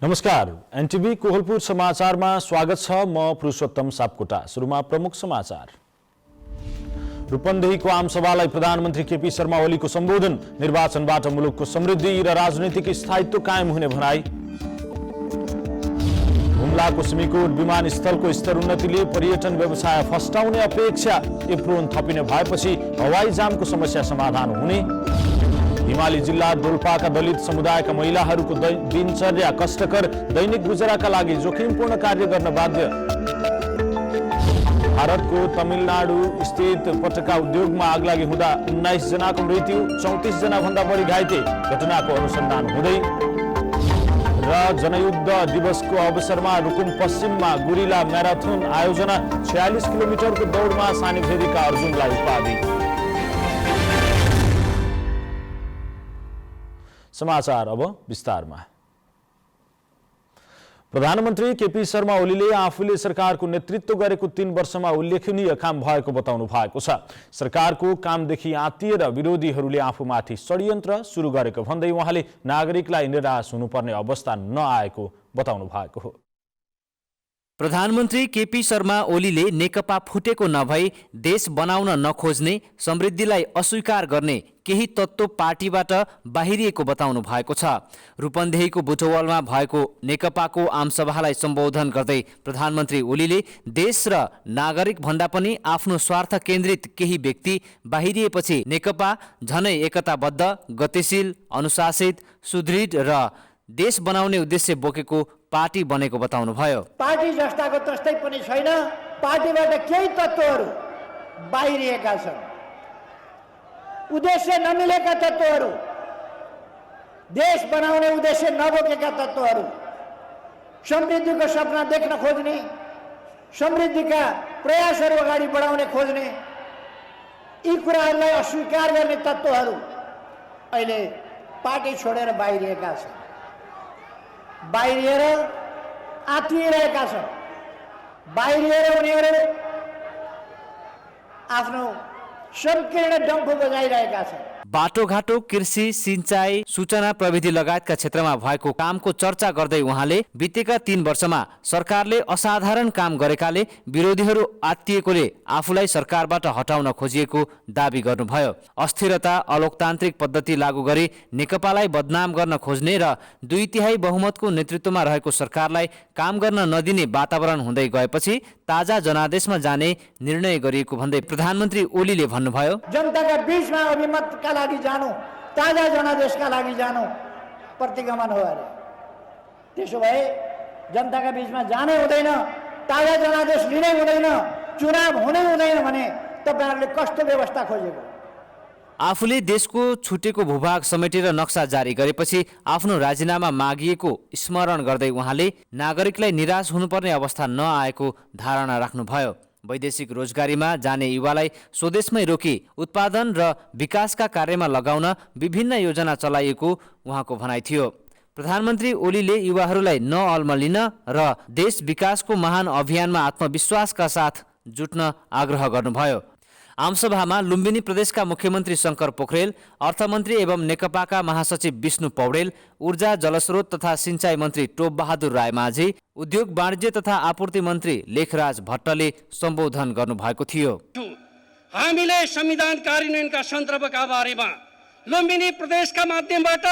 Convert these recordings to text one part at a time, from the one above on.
नमस्कार, एनटीभी कोहलपुर समाचारमा स्वागत छ। म पुरुषोत्तम सापकोटा। सुरुमा प्रमुख समाचार। रूपन्देहीको आमसभालाई प्रधानमन्त्री केपी शर्मा ओलीको सम्बोधन। निर्वाचनबाट मुलुकको समृद्धि र राजनीतिक स्थायित्व कायम हुने भनाई। हुम्लाको सिमीकोट विमानस्थलको स्तर उन्नतिले पर्यटन व्यवसाय फस्टाउने अपेक्षा। एप्रोन थपिने भएपछि हवाई जामको समस्या समाधान हुने। हिमाली जिल्ला डोल्पाका दलित समुदायका महिलाहरूको दिनचर्या कष्टकर, दैनिक गुजराका लागि जोखिमपूर्ण कार्य गर्न बाध्य। भारतको तमिलनाडु स्थित पटका उद्योगमा आगलागी हुँदा 19 जनाको मृत्यु, 34 जना भन्दा बढी घाइते। घटनाको अनुसन्धान हुँदै। र जनयुद्ध दिवसको अवसरमा रुकुम पश्चिममा गुरिला म्याराथन आयोजना। 46 किलोमिटरको दौडमा सानीभेरीका अर्जुनलाई उपाधि। समाचार अब विस्तारमा। प्रधानमन्त्री केपी शर्मा ओलीले आफूले सरकारको नेतृत्व गरेको 3 वर्षमा उल्लेखनीय काम भएको बताउनु भएको छ। सरकारको कामदेखि आत्तिएर विरोधीहरूले आफूमाथि षड्यन्त्र सुरु गरेको भन्दै उहाँले नागरिकलाई निराश हुनुपर्ने अवस्था नआएको बताउनु भएको हो। प्रधानमन्त्री केपी शर्मा ओलीले नेकपा फुटेको नभई देश बनाउन नखोज्ने, समृद्धिलाई अस्वीकार गर्ने केही तत्त्व पार्टीबाट बाहिरिएको बताउनु भएको छ। रूपन्देहीको बुटवलमा भएको नेकपाको आमसभालाई सम्बोधन गर्दै प्रधानमन्त्री ओलीले देश र नागरिक भन्दा पनि आफ्नो स्वार्थ केन्द्रित केही व्यक्ति बाहिरिएपछि नेकपा झनै एकताबद्ध, गतिशील, अनुशासित, सुदृढ र देश बनाउने उद्देश्य बोकेको पार्टी बनेको बताउनुभयो। पार्टी जस्ताको तस्तै पनि छैन। पार्टीबाट केही तत्त्वहरू बाहिरिएका छन्, उद्देश्य नमिलेका तत्त्वहरू, देश बनाउने उद्देश्य नबोकेका तत्त्वहरू, समृद्धिको सपना देख्न खोज्ने, समृद्धिका प्रयासहरू अगाडि बढाउने खोज्ने, यी कुराहरूलाई अस्वीकार गर्ने तत्त्वहरू अहिले पार्टी छोडेर बाहिरिएका छन्, बाहिरिएर आत्तिरहेका छन्। बाहिरिएर उनीहरू आफ्नो संकीर्ण डम्फु बजाइरहेका छन्। बाटोघाटो, कृषि, सिंचाई, सूचना प्रविधि लगायतका क्षेत्रमा भएको कामको चर्चा गर्दै उहाँले बितेका 3 वर्षमा सरकारले असाधारण काम गरेकाले विरोधीहरू आत्तिएकोले आफूलाई सरकारबाट हटाउन खोजिएको दावी गर्नुभयो। अस्थिरता, अलोकतान्त्रिक पद्धति लागू गरी नेकपालाई बदनाम गर्न खोज्ने र 2/3 बहुमतको नेतृत्वमा रहेको सरकारलाई काम गर्न नदिने वातावरण हुँदै गएपछि ताजा जनादेशमा जाने निर्णय गरिएको भन्दै प्रधानमन्त्री ओलीले भन्नुभयो, जनताका बीचमा अभिमतका लागि जानु, ताजा जनादेशका लागि जानु प्रतिगमन हो अरे। त्यसो भए जनताका बीचमा जानै हुँदैन, ताजा जनादेश लिनै हुँदैन, चुनाव हुनै हुँदैन भने तपाईहरुले कस्तो व्यवस्था खोजेको? आफूले देशको छुटेको भूभाग समेटेर नक्सा जारी गरेपछि आफ्नो राजीनामा मागिएको स्मरण गर्दै उहाँले नागरिकलाई निराश हुनुपर्ने अवस्था नआएको धारणा राख्नुभयो। वैदेशिक रोजगारीमा जाने युवालाई स्वदेशमै रोकी उत्पादन र विकासका कार्यमा लगाउन विभिन्न योजना चलाइएको उहाँको भनाइ थियो। प्रधानमन्त्री ओलीले युवाहरूलाई नअल्मलिन र देश विकासको महान अभियानमा आत्मविश्वासका साथ जुट्न आग्रह गर्नुभयो। आमसभामा लुम्बिनी प्रदेशका मुख्यमन्त्री शङ्कर पोखरेल, अर्थमन्त्री एवं नेकपाका महासचिव विष्णु पौडेल, ऊर्जा जलस्रोत तथा सिंचाई मन्त्री टोप बहादुर रायमाझी, उद्योग वाणिज्य तथा आपूर्ति मन्त्री लेखराज भट्टले सम्बोधन गर्नुभएको थियो। हामीले संविधान कार्यान्वयनका सन्दर्भका बारेमा लुम्बिनी प्रदेशका माध्यमबाट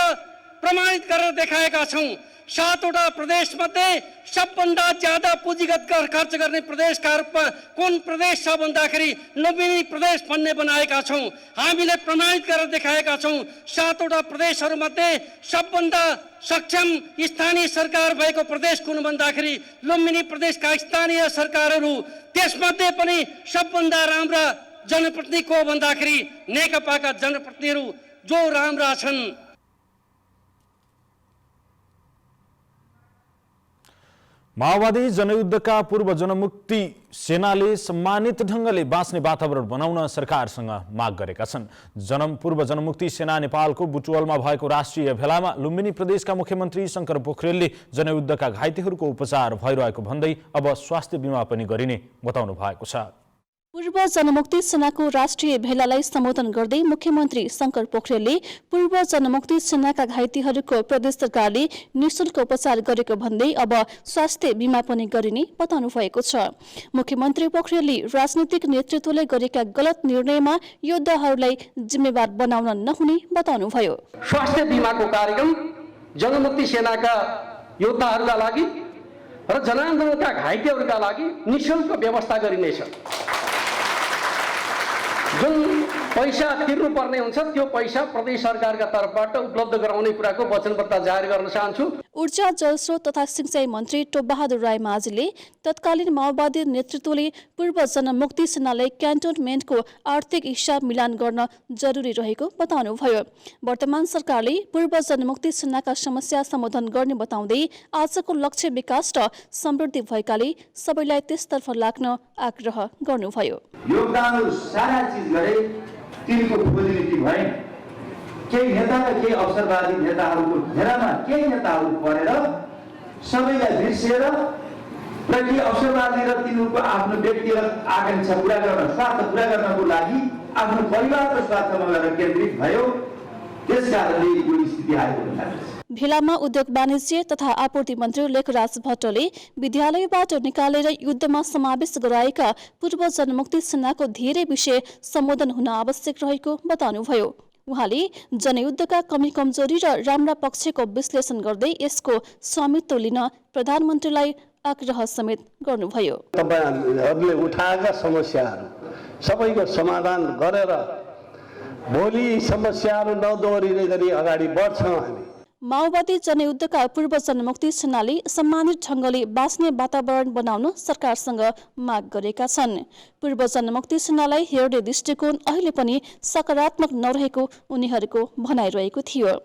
प्रमाणित गरेर देखाएका छौं। 7वटा प्रदेश मध्ये सबभन्दा ज्यादा पुँजीगत कर खर्च गर्ने प्रदेशका रूपमा कुन प्रदेश छ भन्दाखेरि लुम्बिनी प्रदेश भन्ने बनाएका छौं। हामीले प्रमाणित गरेर देखाएका छौं। 7वटा प्रदेशहरू मध्ये सबभन्दा सक्षम स्थानीय सरकार भएको प्रदेश कुन भन्दाखेरि लुम्बिनी प्रदेशका स्थानीय सरकारहरू। त्यसमध्ये पनि सबभन्दा राम्रा जनप्रतिनिधि को भन्दाखेरि नेकपाका जनप्रतिनिधिहरू जो राम्रा छन्। माओवादी जनयुद्धका पूर्व जनमुक्ति सेनाले सम्मानित ढंगले बाँच्ने वातावरण बनाउन सरकारसँग माग गरेका छन्। पूर्व जनमुक्ति सेना नेपालको बुटवलमा भएको राष्ट्रिय भेलामा लुम्बिनी प्रदेशका मुख्यमन्त्री शङ्कर पोखरेलले जनयुद्धका घाइतेहरूको उपचार भइरहेको भन्दै अब स्वास्थ्य बीमा पनि गरिने बताउनु भएको छ। पूर्व जनमुक्ति सेनाको राष्ट्रिय भेलालाई सम्बोधन गर्दै मुख्यमन्त्री शंकर पोखरेलले पूर्व जनमुक्ति सेनाका घाइतेहरूको प्रदेश सरकारले निःशुल्क उपचार गरेको भन्दै अब स्वास्थ्य बीमा पनि गरिने बताउनु भएको छ। मुख्यमन्त्री पोखरेलले राजनीतिक नेतृत्वले गरेका गलत निर्णयमा योद्धाहरूलाई जिम्मेवार बनाउन नहुने बताउनुभयो। स्वास्थ्य बीमाको कार्यक्रम जनमुक्ति सेनाका योद्धाहरूका लागि र जनान्दोलनका घाइतेहरूका लागि निःशुल्क व्यवस्था गरिनेछ। जुन पैसा तिर्नुपर्ने हुन्छ त्यो पैसा प्रदेश सरकारका तर्फबाट उपलब्ध गराउने कुराको वचनबद्धता जारी गर्न चाहन्छु। ऊर्जा जलस्रोत तथा सिंचाई मन्त्री टोपबहादुर राय माझीले तत्कालीन माओवादी नेतृत्वले पूर्व जनमुक्ति सेनालाई क्यान्टोनमेन्टको आर्थिक हिसाब मिलान गर्न जरुरी रहेको बताउनुभयो। वर्तमान सरकारले पूर्व जनमुक्ति सेनाका समस्या समाधान गर्ने बताउँदै आजको लक्ष्य विकास र समृद्धि भएकाले सबैलाई त्यसतर्फ लाग्न आग्रह गर्नुभयो। योगदानहरू सारा चीज गरे तिनको पोजिटिभिटी भए केही नेता र केही अवसरवादी नेताहरूको घेरामा केही नेताहरू परेर सबैलाई बिर्सिएर र केही अवसरवादी र तिनीहरूको आफ्नो व्यक्तिगत आकांक्षा पूरा गर्न स्वार्थ पूरा गर्नको लागि आफ्नो परिवारको स्वार्थमा गरेर केन्द्रित भयो। त्यसकारणले यो स्थिति आएको हुन्छ। भेलामा उद्योग वाणिज्य तथा आपूर्ति मन्त्री लेखराज भट्टले विद्यालयबाट निकालेर युद्धमा समावेश गराएका पूर्व जनमुक्ति सेनाको धेरै विषय सम्बोधन हुन आवश्यक रहेको बताउनुभयो। उहाँले जनयुद्धका कमी कमजोरी र राम्रा पक्षको विश्लेषण गर्दै यसको स्वामित्व लिन प्रधानमन्त्रीलाई आग्रह समेत गर्नुभयो। तपाईहरुले उठाएका समस्याहरू सबैको समाधान गरेर भोलि समस्याहरू नदोहोरिने गरी अगाडि बढ्छौँ हामी। माओवादी जनयुद्धका पूर्व जनमुक्ति सेनाले सम्मानित ढंगले बाँच्ने वातावरण बनाउन सरकारसँग माग गरेका छन्। पूर्व जनमुक्ति सेनालाई हेर्ने दृष्टिकोण अहिले पनि सकारात्मक नरहेको उनीहरूको भनाइरहेको थियो।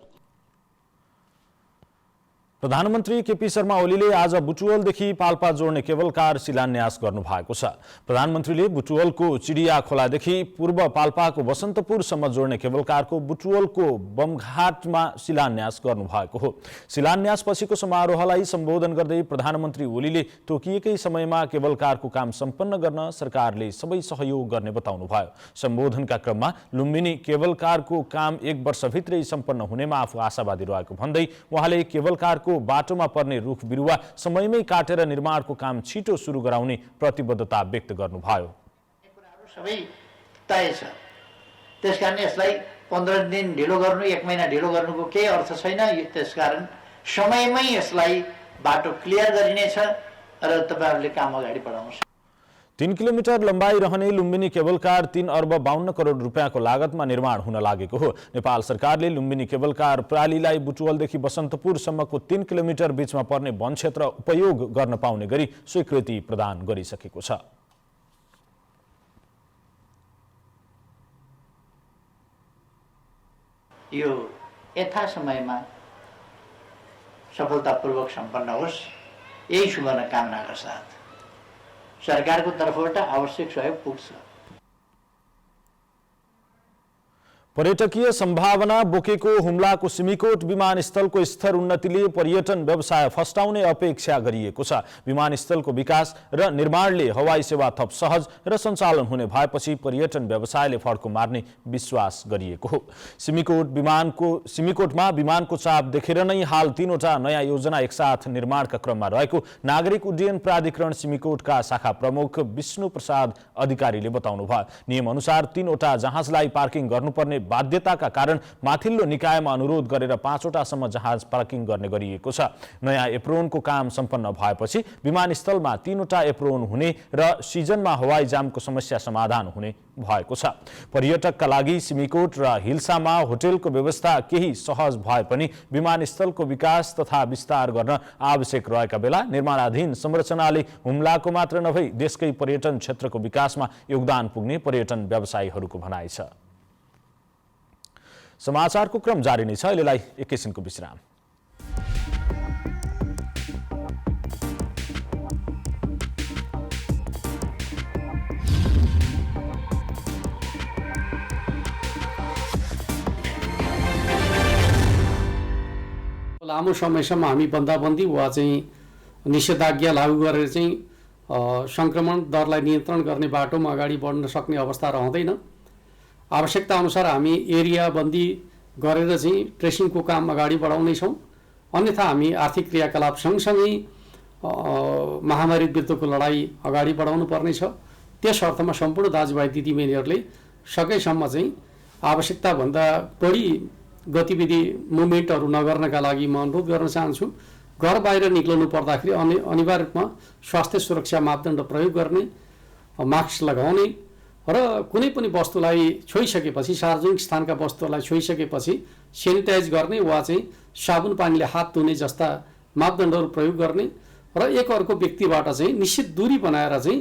प्रधानमन्त्री केपी शर्मा ओलीले आज बुटुवलदेखि पाल्पा जोड्ने केबल कार शिलान्यास गर्नु भएको छ। प्रधानमन्त्रीले बुटुवलको चिडिया खोलादेखि पूर्व पाल्पाको बसन्तपुरसम्म जोड्ने केबल कारको बुटुवलको बमघाटमा शिलान्यास गर्नु भएको हो। शिलान्यासपछिको समारोहलाई सम्बोधन गर्दै प्रधानमन्त्री ओलीले तोकिएकै समयमा केबल कारको काम सम्पन्न गर्न सरकारले सबै सहयोग गर्ने बताउनु भयो। सम्बोधनका क्रममा लुम्बिनी केबल कारको काम 1 वर्षभित्रै सम्पन्न हुनेमा आफू आशावादी रहेको भन्दै उहाँले केबल कारको बाटोमा पर्ने रुख बिरुवा समयमै काटेर निर्माणको काम छिटो सुरु गराउने प्रतिबद्धता व्यक्त गर्नुभयो। सबै तय छ, त्यसकारण यसलाई 15 दिन ढिलो गर्नु 1 महिना ढिलो गर्नुको केही अर्थ छैन। त्यसकारण समयमै यसलाई बाटो क्लियर गरिनेछ र तपाईहरुले काम अगाडि बढाउनुहोस्। 3 किलोमिटर लम्बाई रहने लुम्बिनी केबल कार 3 अर्ब 52 करोड रुपियाँको लागतमा निर्माण हुन लागेको हो। नेपाल सरकारले लुम्बिनी केबल कार प्रालीलाई बुटुवलदेखि बसन्तपुरसम्मको 3 किलोमिटर बीचमा पर्ने वन क्षेत्र उपयोग गर्न पाउने गरी स्वीकृति प्रदान गरिसकेको छ। यो यथा समयमा सफलतापूर्वक सम्पन्न होस्, यही शुभकामनाका साथ सरकारको तर्फबाट आवश्यक सहयोग पुग्छ। पर्यटकीय सम्भावना बोकेको हुम्लाको सिमीकोट विमानस्थलको स्तर उन्नतिले पर्यटन व्यवसाय फस्टाउने अपेक्षा गरिएको छ। विमानस्थलको विकास र निर्माणले हवाई सेवा थप सहज र सञ्चालन हुने भएपछि पर्यटन व्यवसायले फड्को मार्ने विश्वास गरिएको हो। सिमीकोटमा विमानको चाप देखेर नै हाल 3वटा नयाँ योजना एकसाथ निर्माणका क्रममा रहेको नागरिक उड्डयन प्राधिकरण सिमीकोटका शाखा प्रमुख विष्णु प्रसाद अधिकारीले बताउनुभयो। नियम अनुसार 3वटा जहाजलाई पार्किङ गर्नुपर्ने बाध्यताका कारण माथिल्लो निकायमा अनुरोध गरेर 5वटासम्म जहाज पार्किङ गर्ने गरिएको छ। नयाँ एप्रोनको काम सम्पन्न भएपछि विमानस्थलमा 3वटा एप्रोन हुने र सिजनमा हवाई जामको समस्या समाधान हुने भएको छ। पर्यटकका लागि सिमीकोट र हिल्सामा होटलको व्यवस्था केही सहज भए पनि विमानस्थलको विकास तथा विस्तार गर्न आवश्यक रहेका बेला निर्माणाधीन संरचनाले हुम्लाको मात्र नभई देशकै पर्यटन क्षेत्रको विकासमा योगदान पुग्ने पर्यटन व्यवसायीहरूको भनाइ छ। समाचारको क्रम जारी नै छ। अहिलेलाई एकैछिनको विश्राम। लामो समयसम्म हामी बन्दाबन्दी वा चाहिँ निषेधाज्ञा लागू गरेर चाहिँ सङ्क्रमण दरलाई नियन्त्रण गर्ने बाटोमा अगाडि बढ्न सक्ने अवस्था रहँदैन। आवश्यकता अनुसार हामी एरिया बन्दी गरेर चाहिँ ट्रेसिङको काम अगाडि बढाउनेछौँ। अन्यथा हामी आर्थिक क्रियाकलाप सँगसँगै महामारी विरुद्धको लडाइँ अगाडि बढाउनु पर्नेछ। त्यस अर्थमा सम्पूर्ण दाजुभाइ दिदीबहिनीहरूले सकेसम्म चाहिँ आवश्यकताभन्दा बढी गतिविधि मुभमेन्टहरू नगर्नका लागि म अनुरोध गर्न चाहन्छु। घर बाहिर निक्लनु पर्दाखेरि अनिवार्य रूपमा स्वास्थ्य सुरक्षा मापदण्ड प्रयोग गर्ने, मास्क लगाउने र कुनै पनि वस्तुलाई छोइसकेपछि, सार्वजनिक स्थानका वस्तुहरूलाई छोइसकेपछि सेनिटाइज गर्ने वा चाहिँ साबुन पानीले हात धुने जस्ता मापदण्डहरू प्रयोग गर्ने र एक अर्को व्यक्तिबाट चाहिँ निश्चित दूरी बनाएर चाहिँ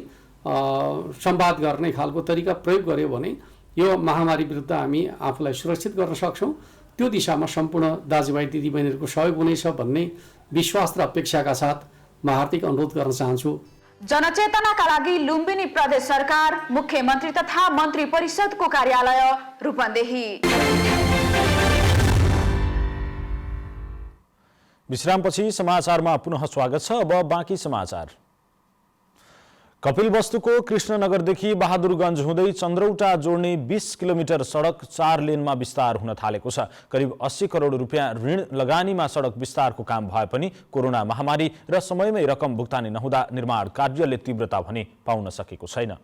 संवाद गर्ने खालको तरिका प्रयोग गर्यो भने यो महामारी विरुद्ध हामी आफूलाई सुरक्षित गर्न सक्छौँ। त्यो दिशामा सम्पूर्ण दाजुभाइ दिदीबहिनीहरूको सहयोग हुनेछ भन्ने विश्वास र अपेक्षाका साथ म हार्दिक अनुरोध गर्न चाहन्छु। जनचेतनाका लागि लुम्बिनी प्रदेश सरकार, मुख्यमन्त्री तथा मन्त्री परिषदको कार्यालय रूपन्देही। विश्रामपछि समाचारमा पुनः स्वागत छ। अब बाँकी समाचार। कपिलवस्तुको कृष्णनगरदेखि बहादुरगञ्ज हुँदै चन्द्रौटा जोड्ने 20 किलोमिटर सडक 4 लेनमा विस्तार हुन थालेको छ। करिब 80 करोड रुपियाँ ऋण लगानीमा सडक विस्तारको काम भए पनि कोरोना महामारी र समयमै रकम भुक्तानी नहुँदा निर्माण कार्यले तीव्रता भने पाउन सकेको छैन।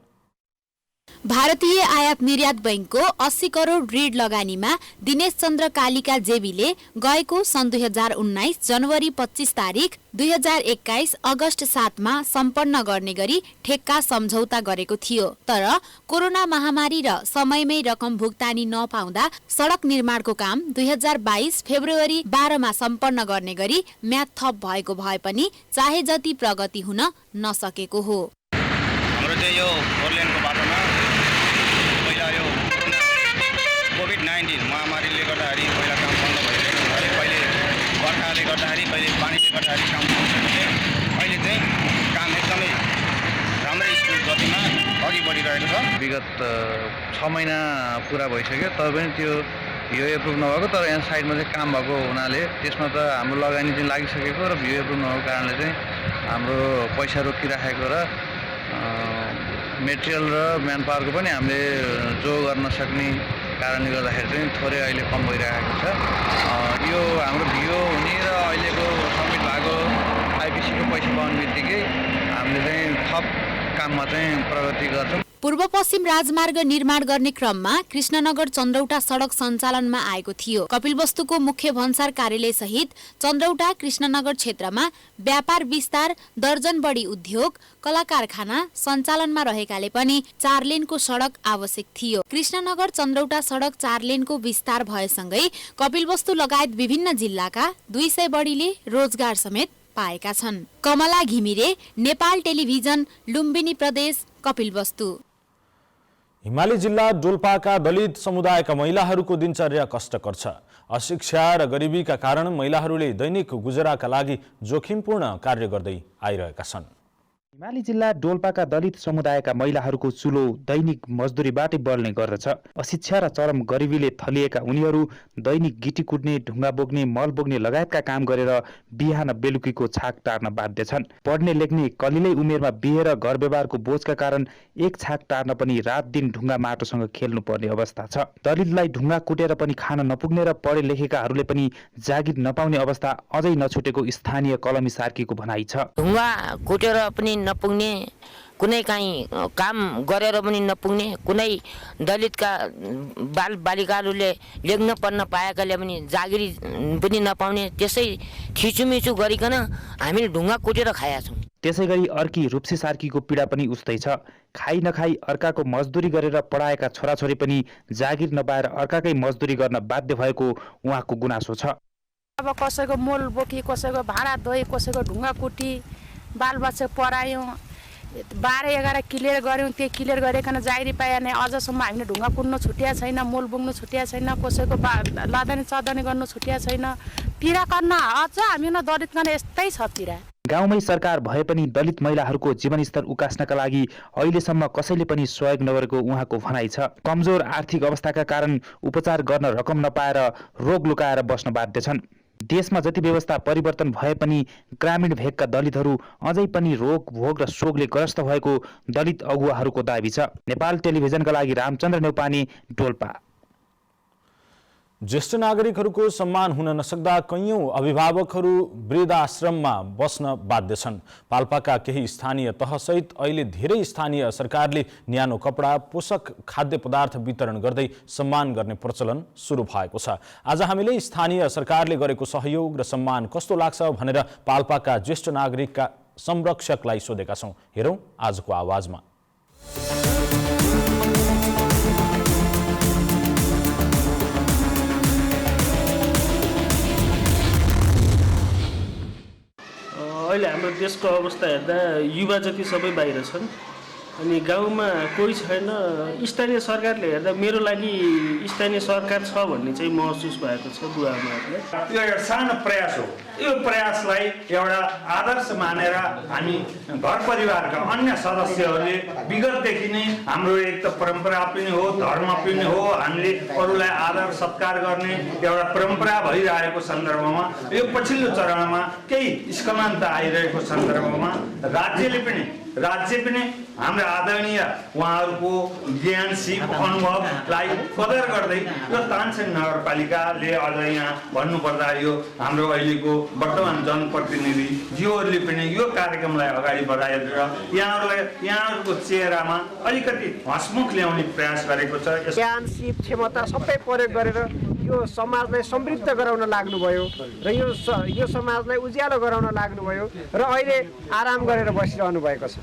भारतीय आयात निर्यात बैंकको 80 करोड ऋण लगानीमा दिनेश चन्द्र कालिका जेबीले गएको सन् 2019 जनवरी 25 तारिक 2021 अगस्त 7 मा सम्पन्न गर्ने गरी ठेक्का सम्झौता गरेको थियो। तर कोरोना महामारी र समयमै रकम भुक्तानी नपाउँदा सडक निर्माणको काम 2022 फेब्रुअरी 12 मा सम्पन्न गर्ने गरी म्याद थप भएको भए पनि चाहे जति प्रगति हुन नसकेको हो। हाम्रो चाहिँ यो फोरलेनको बाटोमा पहिला यो कोभिड-19 महामारीले गर्दाखेरि पहिला काम बन्द भइरहेको थियो। पहिले बर्खाले गर्दाखेरि, पहिले पानीले गर्दाखेरि काम बन्द थियो। अहिले चाहिँ काम एकदमै राम्रै स्पिड गतिमा अघि बढिरहेको छ। विगत 6 महिना पुरा भइसक्यो, तर पनि त्यो भ्यू एप्रुभ नभएको, तर यहाँ साइडमा चाहिँ काम भएको हुनाले त्यसमा त हाम्रो लगानी चाहिँ लागिसकेको र भ्यू एप्रुभ नभएको कारणले चाहिँ हाम्रो पैसा रोकिराखेको र मेटेरियल र म्यान पावरको पनि हामीले जो गर्न सक्ने कारणले गर्दाखेरि चाहिँ थोरै अहिले कम भइरहेको छ। यो हाम्रो भियो हुने र अहिलेको सब्मिट भएको आइपिसीको पैसा पाउने बित्तिकै हामीले चाहिँ थप काममा चाहिँ प्रगति गर्छौँ। पूर्व पश्चिम राजमार्ग निर्माण गर्ने क्रममा कृष्णनगर चन्द्रौटा सडक सञ्चालनमा आएको थियो। कपिलवस्तुको मुख्य भन्सार कार्यालय सहित चन्द्रौटा कृष्णनगर क्षेत्रमा व्यापार विस्तार, दर्जन बढी उद्योग, कला कारखाना सञ्चालनमा रहेकाले पनि 4 लेनको सडक आवश्यक थियो। कृष्णनगर चन्द्रौटा सडक 4 लेनको विस्तार भएसँगै कपिलवस्तु लगायत विभिन्न जिल्लाका 200 बढीले रोजगार समेत पाएका छन्। कमला घिमिरे, नेपाल टेलिभिजन, लुम्बिनी प्रदेश, कपिलवस्तु। हिमाली जिल्ला डोल्पाका दलित समुदायका महिलाहरूको दिनचर्या कष्टकर छ। अशिक्षा र गरिबीका कारण महिलाहरूले दैनिक गुजराका लागि जोखिमपूर्ण कार्य गर्दै आइरहेका छन्। हिमाली जिल्ला डोल्पाका दलित समुदायका महिलाहरूको चुलो दैनिक मजदुरीबाटै बल्ने गर्दछ। अशिक्षा र चरम गरिबीले थलिएका उनीहरू दैनिक गिटी कुट्ने, ढुङ्गा बोक्ने, मल बोक्ने लगायतका काम गरेर बिहान बेलुकीको छाक टार्न बाध्य छन्। पढ्ने लेख्ने कलिलै उमेरमा बिहे र घर व्यवहारको बोझका कारण एक छाक टार्न पनि रात दिन ढुङ्गा माटोसँग खेल्नु पर्ने अवस्था छ। दलितलाई ढुङ्गा कुटेर पनि खान नपुग्ने र पढे लेखेकाहरूले पनि जागिर नपाउने अवस्था अझै नछुटेको स्थानीय कलमी सार्कीको भनाइ छ। ढुङ्गा कुटेर पनि नपुग्ने, कुनै काहीँ काम गरेर पनि नपुग्ने, कुनै दलितका बालबालिकाहरूले लेख्न पढ्न पाएकाले पनि जागिरी पनि नपाउने, त्यसै थिचुमिचु गरिकन हामीले ढुङ्गा कुटेर खाएका छौँ। त्यसै गरी अर्की रूप्सी सार्कीको पीडा पनि उस्तै छ। खाइ नखाई अर्काको मजदुरी गरेर पढाएका छोराछोरी पनि जागिर नपाएर अर्काकै मजदुरी गर्न बाध्य भएको उहाँको गुनासो छ। अब कसैको मोल बोकी, कसैको भाँडा धोई, कसैको ढुङ्गा कुटी, बालबच्चा पढायौँ, 12-11 क्लियर गऱ्यौँ। त्यो क्लियर गरिकन जागिरी पाएन। अझसम्म हामीले ढुङ्गा कुट्नु छुट्या छैन, मोल बोक्नु छुट्या छैन, कसैको लादनी चदनी गर्नु छुट्या छैन। पीडा गर्न अझ हामी दलित गर्न यस्तै छ पीडा। गाउँमै सरकार भए पनि दलित महिलाहरूको जीवनस्तर उकास्नका लागि अहिलेसम्म कसैले पनि सहयोग नगरेको उहाँको भनाइ छ। कमजोर आर्थिक अवस्थाका कारण उपचार गर्न रकम नपाएर रोग लुकाएर बस्न बाध्य छन्। देशमा जति व्यवस्था परिवर्तन भए पनि ग्रामीण भेगका दलितहरू अझै पनि रोग भोग र शोकले ग्रस्त भएको दलित अगुवाहरूको दाबी छ। नेपाल टेलिभिजनका लागि रामचन्द्र नेउपाने, डोल्पा। ज्येष्ठ नागरिकहरूको सम्मान हुन नसक्दा कैयौं अभिभावकहरू वृद्धाश्रममा बस्न बाध्य छन्। पाल्पाका केही स्थानीय तहसहित अहिले धेरै स्थानीय सरकारले न्यानो कपडा, पोषक खाद्य पदार्थ वितरण गर्दै सम्मान गर्ने प्रचलन सुरु भएको छ। आज हामीले स्थानीय सरकारले गरेको सहयोग र सम्मान कस्तो लाग्छ भनेर पाल्पाका ज्येष्ठ नागरिकका संरक्षकलाई सोधेका छौं। हेरौं आजको आवाजमा। अहिले हाम्रो देशको अवस्था हेर्दा युवा जति सबै बाहिर छन् अनि गाउँमा कोही छैन। स्थानीय सरकारले हेर्दा मेरो लागि स्थानीय सरकार छ भन्ने चाहिँ महसुस भएको छ बुवाआमाहरूलाई। यो एउटा सानो प्रयास हो। यो प्रयासलाई एउटा आदर्श मानेर हामी घर परिवारका अन्य सदस्यहरूले विगतदेखि नै हाम्रो एक त परम्परा पनि हो, धर्म पनि हो, हामीले अरूलाई आदर सत्कार गर्ने एउटा परम्परा भइरहेको सन्दर्भमा यो पछिल्लो चरणमा केही स्खलनता आइरहेको सन्दर्भमा राज्य पनि हाम्रो आदरणीय उहाँहरूको ज्ञान, सिप, अनुभवलाई कदर गर्दै यो तानसेन नगरपालिकाले अझ यहाँ भन्नुपर्दा यो हाम्रो अहिलेको वर्तमान जनप्रतिनिधिज्यूहरूले पनि यो कार्यक्रमलाई अगाडि बढाएर यहाँहरूको चेहरामा अलिकति हँसमुख ल्याउने प्रयास गरेको छ। ज्ञान, सिप, क्षमता सबै प्रयोग गरेर यो समाजलाई समृद्ध गराउन लाग्नुभयो र यो समाजलाई उज्यालो गराउन लाग्नुभयो र अहिले आराम गरेर बसिरहनु भएको छ।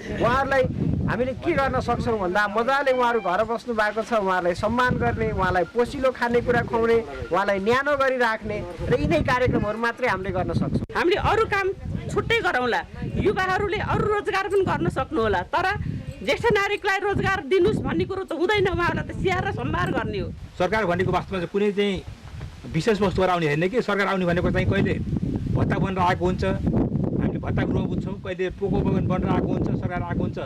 उहाँहरूलाई हामीले के गर्न सक्छौँ भन्दा मजाले उहाँहरू घर बस्नु भएको छ, उहाँहरूलाई सम्मान गर्ने, उहाँलाई पोसिलो खानेकुरा खुवाउने, उहाँलाई न्यानो गरिराख्ने र यिनै कार्यक्रमहरू मात्रै हामीले गर्न सक्छौँ। हामीले अरू काम छुट्टै गरौँला, युवाहरूले अरू रोजगार पनि गर्न सक्नुहोला, तर ज्येष्ठ नागरिकलाई रोजगार दिनुहोस् भन्ने कुरो त हुँदैन। उहाँहरूलाई त स्याहार र सम्भार गर्ने हो। सरकार भनेको वास्तवमा चाहिँ कुनै चाहिँ विशेष वस्तुहरू आउने होइन कि सरकार आउने भनेको चाहिँ कहिले भत्ता बनेर आएको हुन्छ, हामीले भत्ता गृह बुझ्छौँ, कहिले पोको बगान बनेर आएको हुन्छ, सरकार आएको हुन्छ,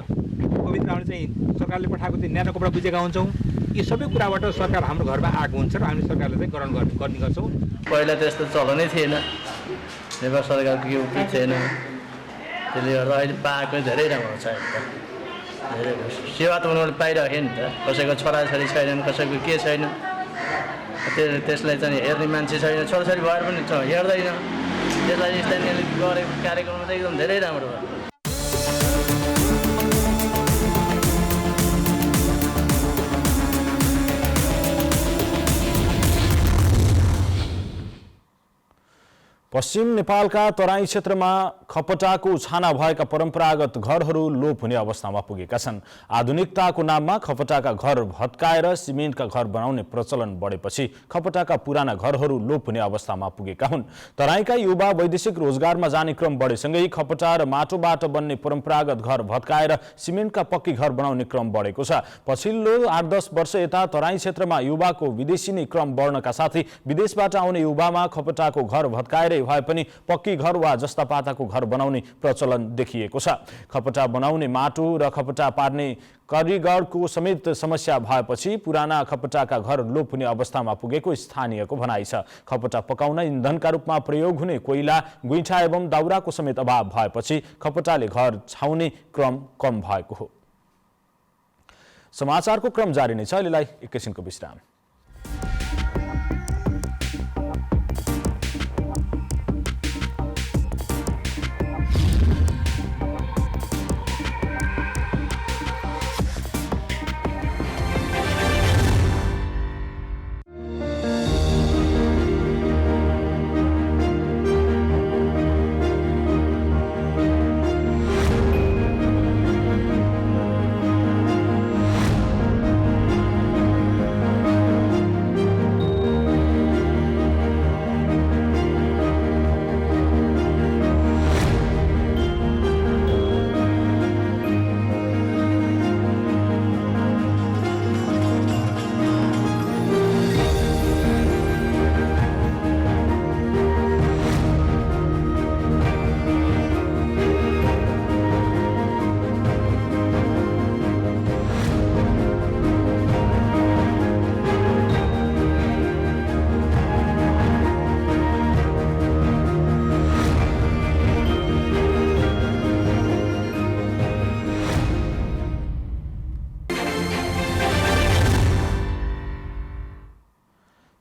कोभिड आउने चाहिँ सरकारले पठाएको चाहिँ न्यानो कपडा बुझेका हुन्छौँ। यी सबै कुराबाट सरकार हाम्रो घरमा आएको हुन्छ र हामीले सरकारले चाहिँ ग्रहण गर्ने गर्छौँ। पहिला त्यस्तो चलनै थिएन, नेपाल सरकारको केही उपित थिएन, त्यसले गर्दा अहिले पाएको धेरै राम्रो छ। धेरै सेवा त उनीहरूले पाइरहेको नि त, कसैको छोराछोरी छैनन्, कसैको के छैन, त्यसलाई चाहिँ हेर्ने मान्छे छैन, छोराछोरी भएर पनि हेर्दैन। त्यसलाई स्थानीयले गरेको कार्यक्रम चाहिँ एकदम धेरै राम्रो भयो। पश्चिम नेपालका तराई क्षेत्रमा खपटाको छाना भएका परम्परागत घरहरू लोप हुने अवस्थामा पुगेका छन्। आधुनिकताको नाममा खपटाका घर भत्काएर सिमेन्टका घर बनाउने प्रचलन बढेपछि खपटाका पुराना घरहरू लोप हुने अवस्थामा पुगेका हुन्। तराईका युवा वैदेशिक रोजगारमा जाने क्रम बढेसँगै खपटा र माटोबाट बन्ने परम्परागत घर भत्काएर सिमेन्टका पक्की घर बनाउने क्रम बढेको छ। पछिल्लो 8-10 वर्ष यता तराई क्षेत्रमा युवाको विदेशी क्रम बढ्नका साथै विदेशबाट आउने युवामा खपटाको घर भत्काएर भए पनि पक्की घर वा जस्ता पाताको घर बनाउने प्रचलन देखिएको छ। खपटा बनाउने माटो र खपटा पार्ने कारिगरको समेत समस्या भएपछि पुराना खपटाका घर लोप हुने अवस्थामा पुगेको स्थानीयको भनाइ छ। खपटा पकाउन इन्धनका रूपमा प्रयोग हुने कोइला, गुइठा एवं दाउराको समेत अभाव भएपछि खपटाले घर छाउने क्रम कम भएको हो। समाचारको क्रम जारी नै छ, अहिलेलाई एकैछिनको विश्राम।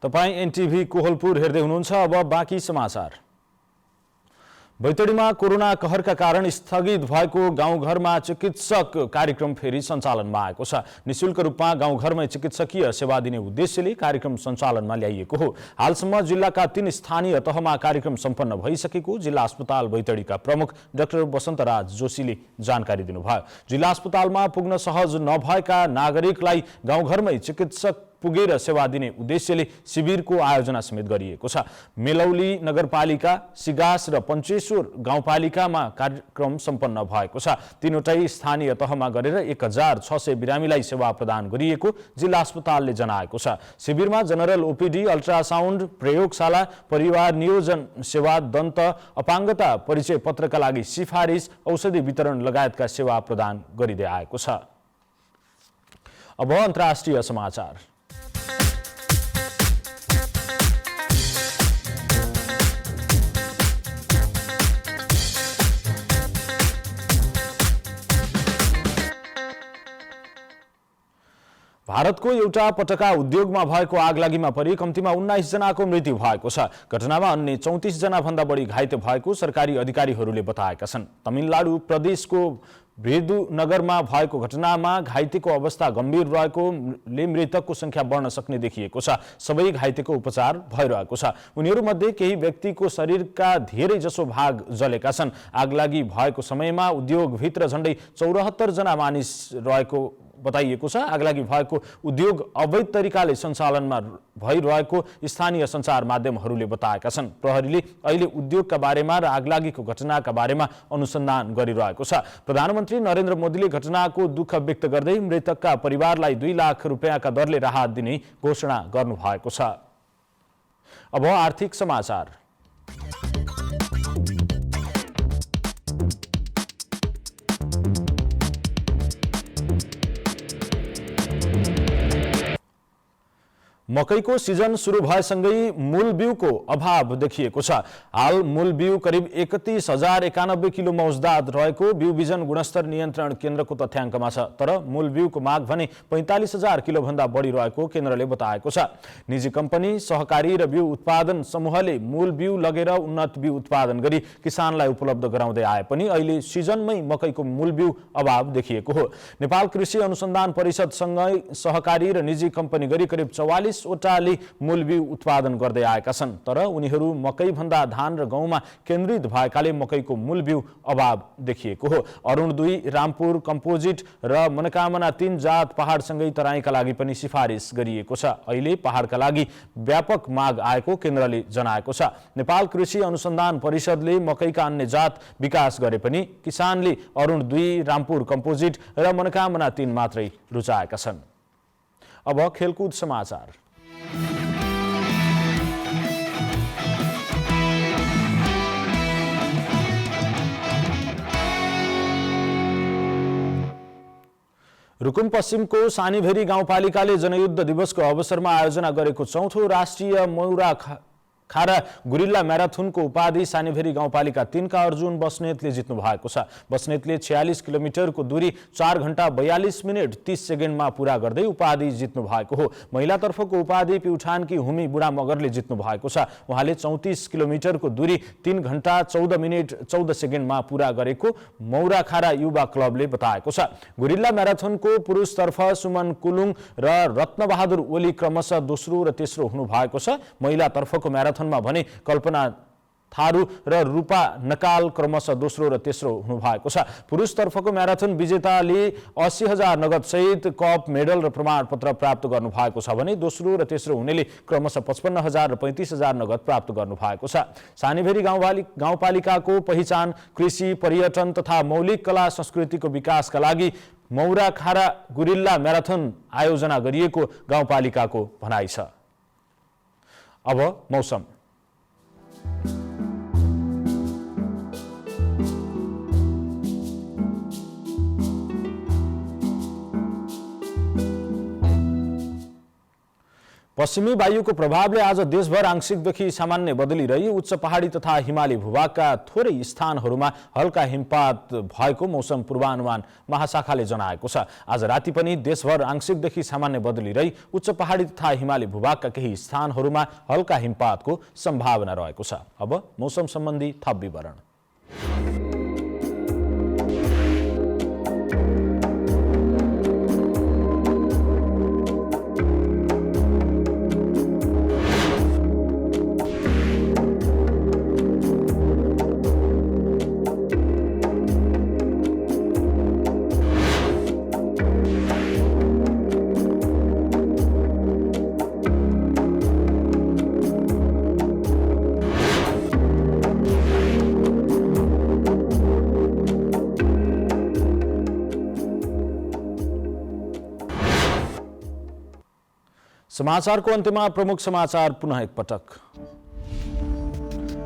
तपाईं एनटिभी कोहलपुर हेर्दै हुनुहुन्छ। अब बाँकी समाचार। बैतडीमा कोरोना कहरका कारण स्थगित भएको गाउँघरमा चिकित्सक कार्यक्रम फेरि सञ्चालनमा आएको छ। निशुल्क रूपमा गाउँघरमै चिकित्सकीय सेवा दिने उद्देश्यले कार्यक्रम सञ्चालनमा ल्याइएको हो। हालसम्म जिल्लाका 3 स्थानीय तहमा कार्यक्रम सम्पन्न भइसकेको जिल्ला अस्पताल बैतडीका प्रमुख डाक्टर वसन्तराज जोशीले जानकारी दिनुभयो। जिल्ला अस्पतालमा पुग्न सहज नभएका नागरिकलाई गाउँघरमै चिकित्सक पुगेर सेवा दिने उद्देश्यले शिविरको आयोजना समेत गरिएको छ। मेलौली नगरपालिका, सिगास र पञ्चेश्वर गाउँपालिकामा कार्यक्रम सम्पन्न भएको छ। तीनवटै स्थानीय तहमा गरेर 1600 बिरामीलाई सेवा प्रदान गरिएको जिल्ला अस्पतालले जनाएको छ। शिविरमा जनरल ओपीडी, अल्ट्रासाउन्ड, प्रयोगशाला, परिवार नियोजन सेवा, दन्त अपाङ्गता परिचय पत्रका लागि सिफारिस, औषधि वितरण लगायतका सेवा प्रदान गरिँदै आएको छ। अब अन्तर्राष्ट्रिय समाचार। भारतको एउटा पटका उद्योगमा भएको आगलागीमा परि कम्तीमा 19 जनाको मृत्यु भएको छ। घटनामा अन्य 34 जना भन्दा बढी घाइते भएको सरकारी अधिकारीहरूले बताएका छन्। तमिलनाडु प्रदेशको विरुधुनगरमा भएको घटनामा घाइतेको अवस्था गम्भीर रहेकोले मृतकको संख्या बढ्न सक्ने देखिएको छ। सबै घाइतेको उपचार भइरहेको छ। उनीहरूमध्ये केही व्यक्तिको शरीरका धेरै जसो भाग जलेका छन्। आगलागी भएको समयमा उद्योगभित्र झण्डै 74 जना मानिस रहेको बताइएको छ। आगलागी भएको उद्योग अवैध तरिकाले सञ्चालनमा भइरहेको स्थानीय सञ्चार माध्यमहरूले बताएका छन्। प्रहरीले अहिले उद्योगका बारेमा र आगलागीको घटनाका बारेमा अनुसन्धान गरिरहेको छ। प्रधानमन्त्री नरेन्द्र मोदीले घटनाको दुःख व्यक्त गर्दै मृतकका परिवारलाई 2 लाख रुपियाँका दरले राहत दिने घोषणा गर्नुभएको छ। अब आर्थिक समाचार। मकैको सिजन सुरु भएसँगै मूल बिउको अभाव देखिएको छ। हाल मूल बिउ करिब 31,091 किलो मौजदात रहेको बिउ बिजन गुणस्तर नियन्त्रण केन्द्रको तथ्याङ्कमा छ। तर मूल बिउको माग भने 45,000 किलो भन्दा बढी रहेको केन्द्रले बताएको छ। निजी कम्पनी, सहकारी र बिउ उत्पादन समूहले मूल बिउ लगेर उन्नत बिउ उत्पादन गरी किसानलाई उपलब्ध गराउँदै आए पनि अहिले सिजनमै मकैको मूल बिउ अभाव देखिएको हो। नेपाल कृषि अनुसन्धान परिषदसँगै सहकारी र निजी कम्पनी गरी करिब 44 वटाले मूल बिउ उत्पादन गर्दै आएका छन्। तर उनीहरू मकै भन्दा धान र गहुँमा केन्द्रित भएकाले मकैको मूल बिउ अभाव देखिएको हो। अरुण 2, रामपुर कम्पोजिट र मनोकामना 3 जात पहाडसँगै तराईका लागि पनि सिफारिस गरिएको छ। अहिले पहाडका लागि व्यापक माग आएको केन्द्रले जनाएको छ। नेपाल कृषि अनुसन्धान परिषदले मकैका अन्य जात विकास गरे पनि किसानले अरुण 2, रामपुर कम्पोजिट र मनोकामना 3 मात्रै रुचाएका छन्। अब खेलकुद समाचार। रुकुम पश्चिमको सानीभेरी गाउँपालिकाले जनयुद्ध दिवसको अवसरमा आयोजना गरेको 4थो राष्ट्रिय मौरा खारा गुरिल्ला म्याराथनको उपाधि सानीभेरी गाउँपालिका 3 का अर्जुन बस्नेतले जित्नु भएको छ। बस्नेतले 46 किलोमिटरको दूरी 4 घण्टा 42 मिनट 30 सेकेन्डमा पूरा गर्दै उपाधि जित्नु भएको हो। महिलातर्फको उपाधि प्युठानकी हुमी बुढा मगरले जित्नु भएको छ। उहाँले 34 किलोमिटरको दूरी 3 घण्टा 14 मिनट 14 सेकेन्डमा पूरा गरेको मौराखारा युवा क्लबले बताएको छ। गुरिल्ला म्याराथनको पुरुषतर्फ सुमन कुलुङ र रत्नबहादुर ओली क्रमशः दोस्रो र तेस्रो हुनु भएको छ। महिलातर्फको म्याराथनमा भने कल्पना थारू र रूपा नकाल क्रमशः दोस्रो र तेस्रो हुनु भएको छ। पुरुषतर्फको म्याराथन विजेताले 80,000 नगद सहित कप, मेडल र प्रमाणपत्र प्राप्त गर्नु भएको छ भने दोस्रो र तेस्रो हुनेले क्रमशः 55,000 र 35,000 नगद प्राप्त गर्नु भएको छ। सानीभेरी गाउँपालिकाको पहिचान कृषि, पर्यटन तथा मौलिक कला संस्कृतिको विकासका लागि मौराखारा गुरिल्ला म्याराथन आयोजना गरिएको गाउँपालिकाको भनाइ छ। अब मौसम। पश्चिमी वायुको प्रभावले आज देशभर आंशिकदेखि सामान्य बदली रही उच्च पहाडी तथा हिमाली भूभागका थोरै स्थानहरूमा हल्का हिमपात भएको मौसम पूर्वानुमान महाशाखाले जनाएको छ। आज राति पनि देशभर आंशिकदेखि सामान्य बदली रही उच्च पहाडी तथा हिमाली भूभागका केही स्थानहरूमा हल्का हिमपातको सम्भावना रहेको छ। अब मौसम सम्बन्धी थप विवरण। समाचारको अन्त्यमा प्रमुख समाचार पुनः एकपटक।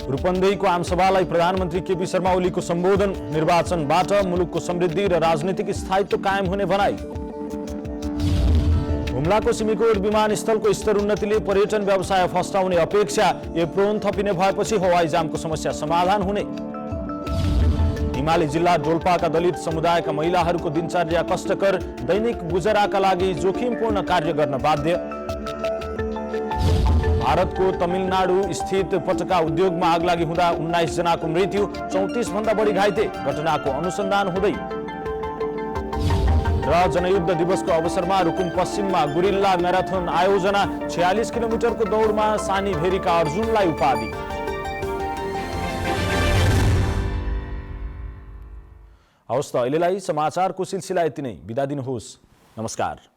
रूपन्देहीको आमसभालाई प्रधानमन्त्री केपी शर्मा ओलीको सम्बोधन, निर्वाचनबाट मुलुकको समृद्धि र राजनीतिक स्थायित्व कायम हुने भनाई। हुम्लाको सिमिकोट विमानस्थलको स्तर उन्नतिले पर्यटन व्यवसाय फस्टाउने अपेक्षा, एप्रोन थपिने भएपछि हवाई जामको समस्या समाधान हुने। हिमाली जिल्ला डोल्पाका दलित समुदायका महिलाहरूको दिनचर्या कष्टकर, दैनिक गुजराका लागि जोखिमपूर्ण कार्य गर्न बाध्य। भारतको तमिलनाडु स्थित पटका उद्योगमा आगलागी हुँदा 19 जनाको मृत्यु, 34 भन्दा बढी घाइते, घटनाको अनुसन्धान हुँदै। र जनयुद्ध दिवसको अवसरमा रुकुम पश्चिममा गुरिल्ला म्याराथन आयोजना, 46 किलोमिटरको दौडमा सानी भेरीका अर्जुनलाई उपाधि। हवस् त अहिलेलाई समाचारको सिलसिला यति नै। बिदा दिनुहोस्। नमस्कार।